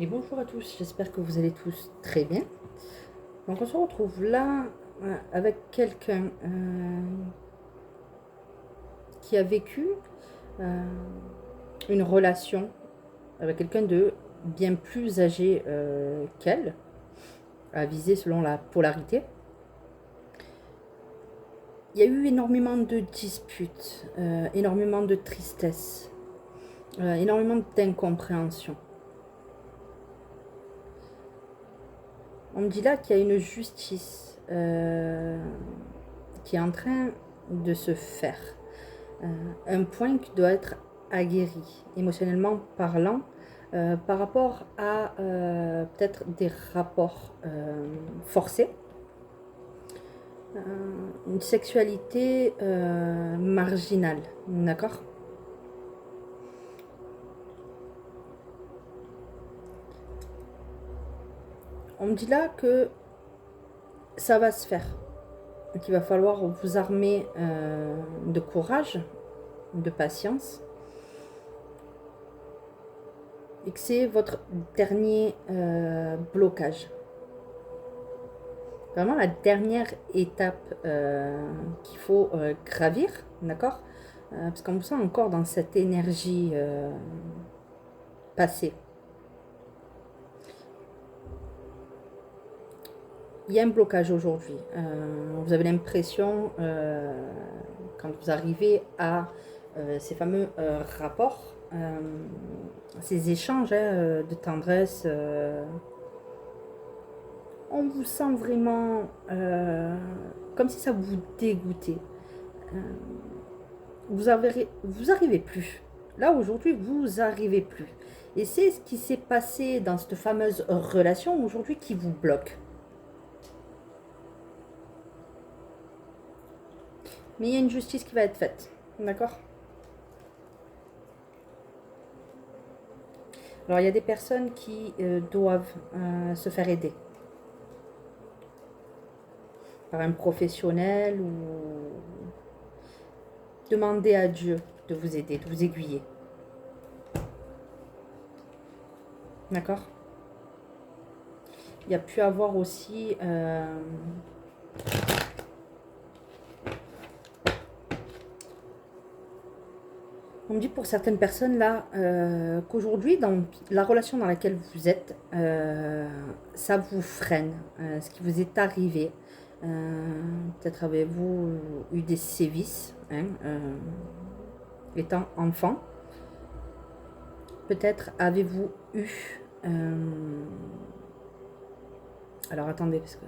Et bonjour à tous, j'espère que vous allez tous très bien. Donc on se retrouve là avec quelqu'un qui a vécu euh, une relation avec quelqu'un de bien plus âgé qu'elle, à viser selon la polarité. Il y a eu énormément de disputes, énormément de tristesse, énormément d'incompréhension. On me dit là qu'il y a une justice qui est en train de se faire. Un point qui doit être aguerri, émotionnellement parlant, par rapport à peut-être des rapports forcés, euh, une sexualité marginale, d'accord. On me dit là que ça va se faire, qu'il va falloir vous armer de courage, de patience, et que c'est votre dernier blocage. Vraiment la dernière étape qu'il faut gravir, d'accord, parce qu'on vous sent encore dans cette énergie passée. Il y a un blocage aujourd'hui. Vous avez l'impression, quand vous arrivez à ces fameux rapports, ces échanges de tendresse, on vous sent vraiment comme si ça vous dégoûtait. Euh, vous arrivez plus. Là, aujourd'hui, vous arrivez plus. Et c'est ce qui s'est passé dans cette fameuse relation aujourd'hui qui vous bloque. Mais il y a une justice qui va être faite. D'accord. Alors, il y a des personnes qui doivent se faire aider par un professionnel ou demander à Dieu de vous aider, de vous aiguiller. D'accord. Il y a pu avoir aussi on me dit pour certaines personnes là qu'aujourd'hui, dans la relation dans laquelle vous êtes, ça vous freine, ce qui vous est arrivé. Peut-être avez-vous eu des sévices hein, étant enfant. Peut-être avez-vous eu... alors attendez, parce que...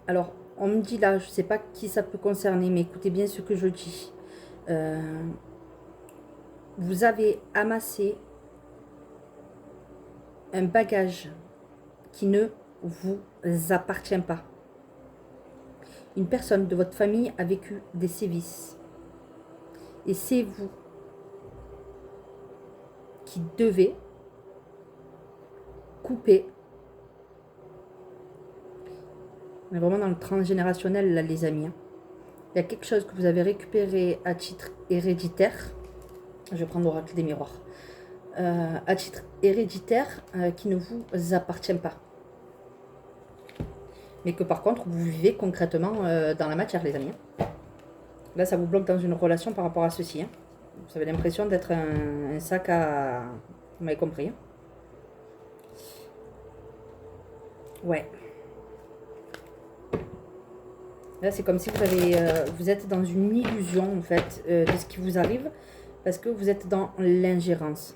Alors, on me dit là, je ne sais pas qui ça peut concerner, mais écoutez bien ce que je dis. Vous avez amassé un bagage qui ne vous appartient pas. Une personne de votre famille a vécu des sévices. Et c'est vous qui devez couper. On est vraiment dans le transgénérationnel là, les amis. Il y a quelque chose que vous avez récupéré à titre héréditaire. Je vais prendre l'oracle des miroirs. À titre héréditaire qui ne vous appartient pas. Mais que par contre, vous vivez concrètement dans la matière, les amis. Là, ça vous bloque dans une relation par rapport à ceci. Hein. Vous avez l'impression d'être un sac à... Vous m'avez compris. Hein. Ouais. Là, c'est comme si vous, vous êtes dans une illusion, en fait, de ce qui vous arrive, parce que vous êtes dans l'ingérence.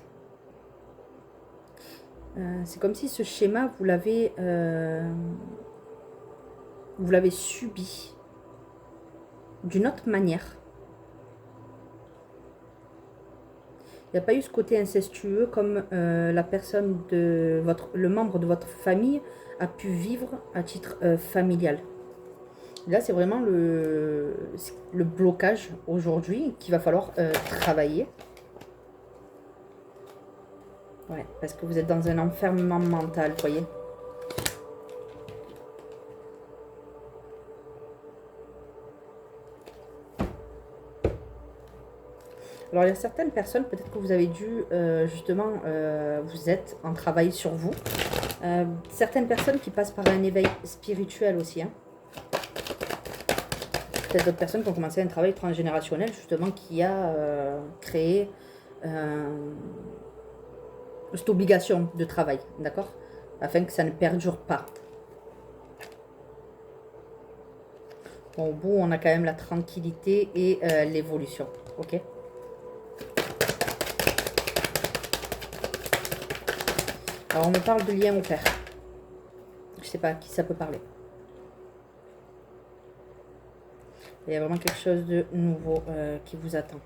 C'est comme si ce schéma, vous l'avez subi d'une autre manière. Il n'y a pas eu ce côté incestueux comme la personne de le membre de votre famille a pu vivre à titre familial. Là, c'est vraiment le blocage aujourd'hui qu'il va falloir travailler. Ouais, parce que vous êtes dans un enfermement mental, vous voyez. Alors, il y a certaines personnes, peut-être que vous avez dû, justement, vous êtes en travail sur vous. Certaines personnes qui passent par un éveil spirituel aussi. Hein. Peut-être d'autres personnes qui ont commencé un travail transgénérationnel, justement, qui a créé cette obligation de travail, d'accord? Afin que ça ne perdure pas. Bon, au bout, on a quand même la tranquillité et l'évolution, ok? Alors, on me parle de lien au père. Je sais pas à qui ça peut parler. Il y a vraiment quelque chose de nouveau qui vous attend.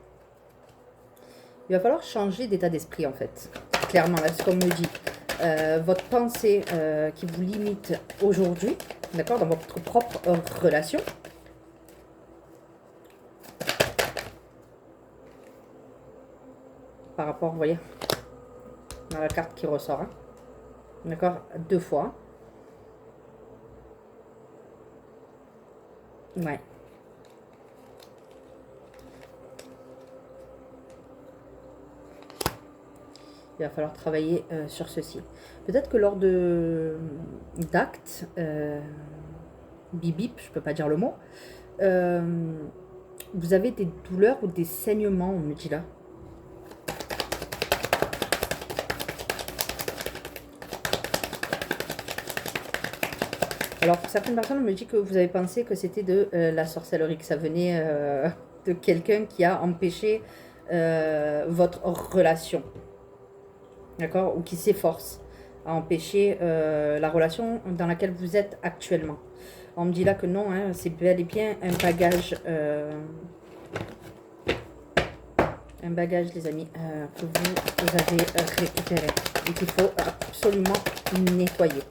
Il va falloir changer d'état d'esprit, en fait. Clairement, là, c'est comme me dit. Votre pensée qui vous limite aujourd'hui, d'accord, dans votre propre relation. Par rapport, vous voyez, à la carte qui ressort. Hein. D'accord, 2 fois. Ouais. Il va falloir travailler sur ceci. Peut-être que lors de d'actes, bip bip, je peux pas dire le mot, vous avez des douleurs ou des saignements, on me dit là. Alors, pour certaines personnes, on me dit que vous avez pensé que c'était de la sorcellerie, que ça venait de quelqu'un qui a empêché votre relation. D'accord? Ou qui s'efforce à empêcher la relation dans laquelle vous êtes actuellement. On me dit là que non, hein, c'est bel et bien un bagage, les amis, que vous avez récupéré et qu'il faut absolument nettoyer.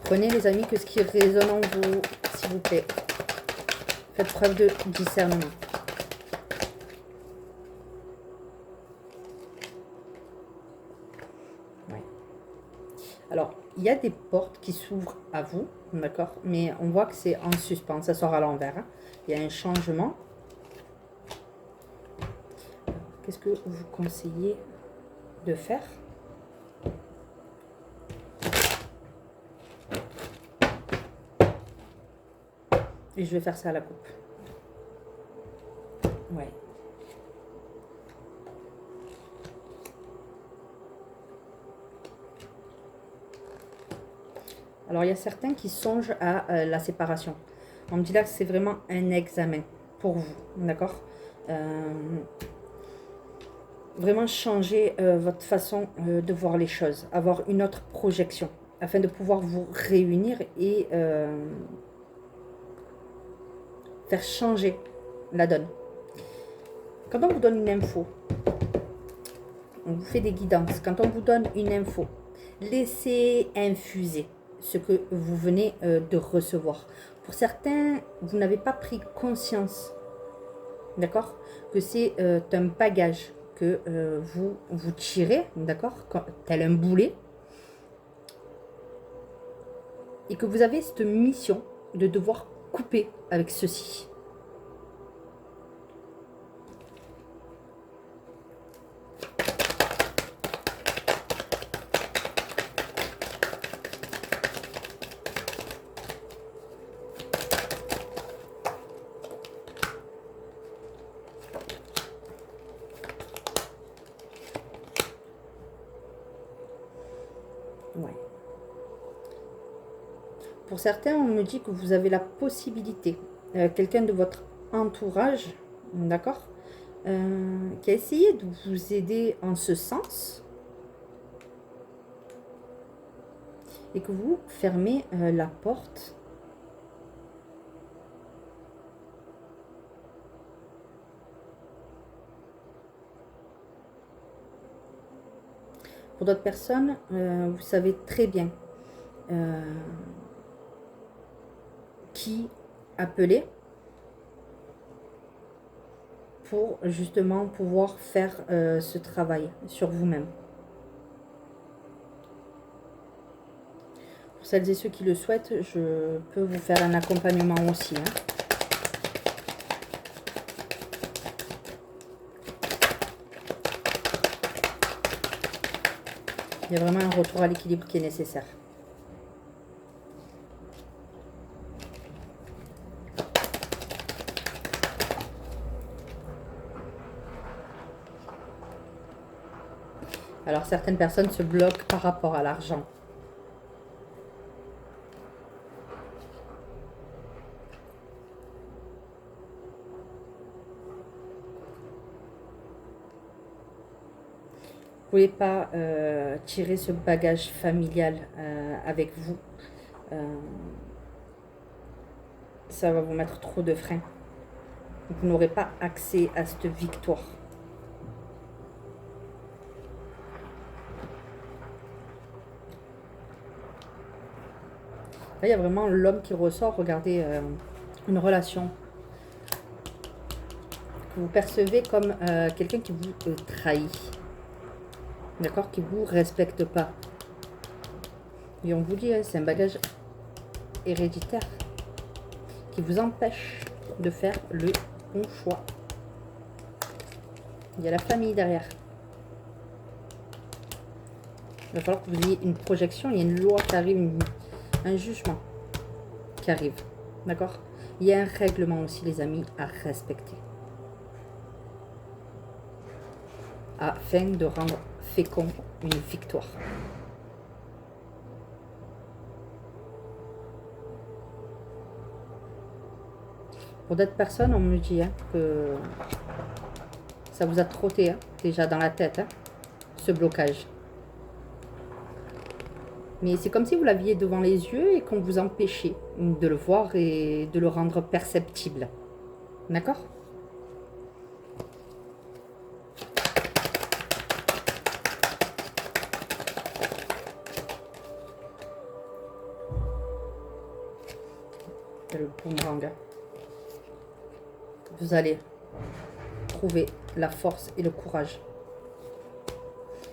Prenez, les amis, que ce qui résonne en vous, s'il vous plaît. Faites preuve de discernement. Ouais. Alors, il y a des portes qui s'ouvrent à vous, d'accord? Mais on voit que c'est en suspens, ça sort à l'envers. Hein. Il y a un changement. Qu'est-ce que vous conseillez de faire? Et je vais faire ça à la coupe. Ouais. Alors, il y a certains qui songent à la séparation. On me dit là que c'est vraiment un examen pour vous, d'accord? Vraiment changer votre façon de voir les choses, avoir une autre projection, afin de pouvoir vous réunir et faire changer la donne. Quand on vous donne une info, on vous fait des guidances. Quand on vous donne une info, laissez infuser ce que vous venez de recevoir. Pour certains, vous n'avez pas pris conscience, d'accord, que c'est un bagage que vous tirez, d'accord, tel un boulet, et que vous avez cette mission de devoir couper avec ceci. Ouais. Pour certains, on me dit que vous avez la possibilité, quelqu'un de votre entourage, d'accord, qui a essayé de vous aider en ce sens, et que vous fermez la porte. Pour d'autres personnes, vous savez très bien qui appeler pour justement pouvoir faire ce travail sur vous-même. Pour celles et ceux qui le souhaitent, je peux vous faire un accompagnement aussi. Hein. Il y a vraiment un retour à l'équilibre qui est nécessaire. Alors, certaines personnes se bloquent par rapport à l'argent. Vous ne pouvez pas tirer ce bagage familial avec vous. Ça va vous mettre trop de freins. Vous n'aurez pas accès à cette victoire. Là, il y a vraiment l'homme qui ressort. Regardez, une relation que vous percevez comme quelqu'un qui vous trahit. D'accord? Qui ne vous respecte pas. Et on vous dit, c'est un bagage héréditaire qui vous empêche de faire le bon choix. Il y a la famille derrière. Il va falloir que vous ayez une projection, il y a une loi qui arrive, un jugement qui arrive. D'accord? Il y a un règlement aussi, les amis, à respecter. Afin de rendre fécond une victoire. Pour d'autres personnes, on me dit que ça vous a trotté déjà dans la tête, ce blocage. Mais c'est comme si vous l'aviez devant les yeux et qu'on vous empêchait de le voir et de le rendre perceptible. D'accord? Le boomerang. Vous allez trouver la force et le courage.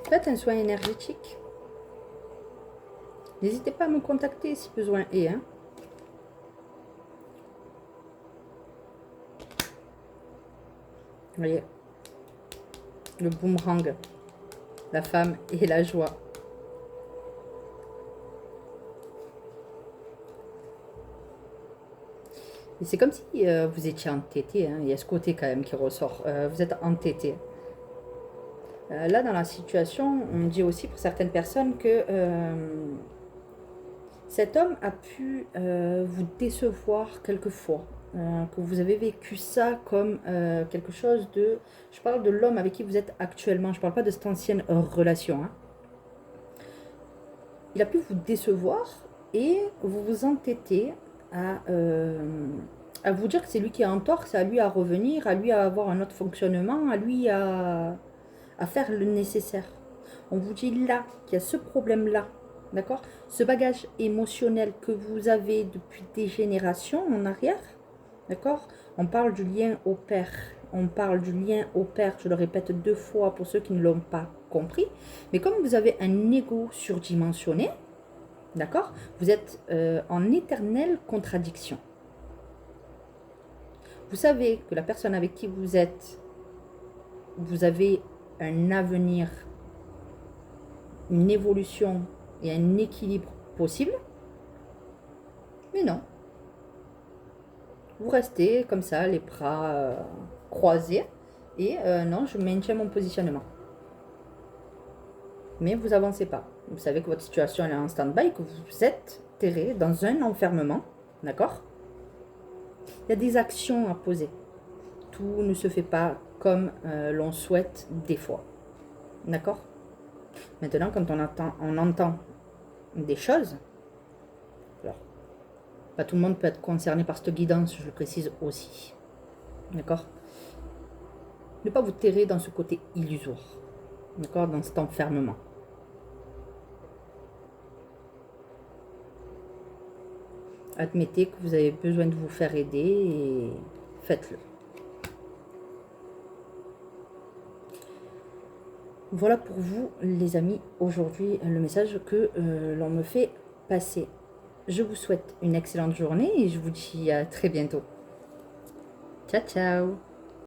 Faites un soin énergétique. N'hésitez pas à me contacter si besoin est. Vous voyez, le boomerang, la femme et la joie. Et c'est comme si vous étiez entêté. Il y a ce côté quand même qui ressort. Vous êtes entêté. Là, dans la situation, on dit aussi pour certaines personnes que cet homme a pu vous décevoir quelquefois. Que vous avez vécu ça comme quelque chose de... Je parle de l'homme avec qui vous êtes actuellement. Je ne parle pas de cette ancienne relation. Il a pu vous décevoir et vous vous entêtez à vous dire que c'est lui qui est en tort, c'est à lui à revenir, à lui à avoir un autre fonctionnement, à lui à faire le nécessaire. On vous dit là qu'il y a ce problème-là, d'accord? Ce bagage émotionnel que vous avez depuis des générations en arrière, d'accord? On parle du lien au père. On parle du lien au père, je le répète 2 fois pour ceux qui ne l'ont pas compris. Mais comme vous avez un ego surdimensionné, d'accord? Vous êtes en éternelle contradiction. Vous savez que la personne avec qui vous êtes, vous avez un avenir, une évolution et un équilibre possible. Mais non. Vous restez comme ça, les bras croisés. Et non, je maintiens mon positionnement. Mais vous avancez pas. Vous savez que votre situation est en stand-by, que vous êtes terré dans un enfermement. D'accord? Il y a des actions à poser. Tout ne se fait pas comme l'on souhaite des fois. D'accord? Maintenant, quand on entend des choses, alors, pas tout le monde peut être concerné par cette guidance, je le précise aussi. D'accord? Ne pas vous terrer dans ce côté illusoire. D'accord? Dans cet enfermement. Admettez que vous avez besoin de vous faire aider et faites-le. Voilà pour vous, les amis, aujourd'hui, le message que l'on me fait passer. Je vous souhaite une excellente journée et je vous dis à très bientôt. Ciao, ciao!